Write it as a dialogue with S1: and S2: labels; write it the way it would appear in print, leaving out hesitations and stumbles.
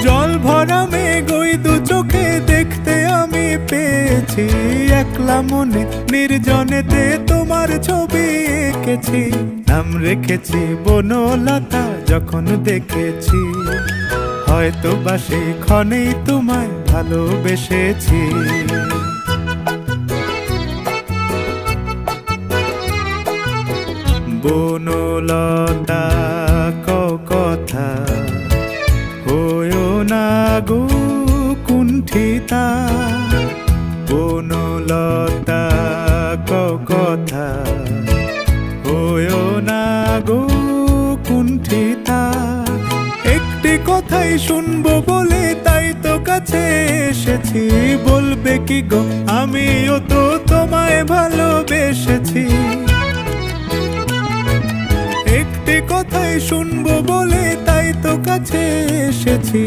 S1: জল ভরা মেঘ ওই দু চোখে দেখতে আমি পেয়েছি, একলা মনে নির্জনেতে তোমার ছবি এঁকেছি। নাম রেখেছি বনলতা যখন দেখেছি, হয়তো বা সেই ক্ষণেই তোমায় ভালোবেসেছি। বনলতা কথা হয়ো না গো কুণ্ঠিতা, বনলতা কথা হয়ো না গো কুণ্ঠিতা। একটি কথাই শুনবো বলে তাই তো কাছে এসেছি, বলবে কি গো আমিও তো তোমায় ভালোবেসেছি। একটি কথাই শুনবো বলে তাই তো কাছে এসেছি,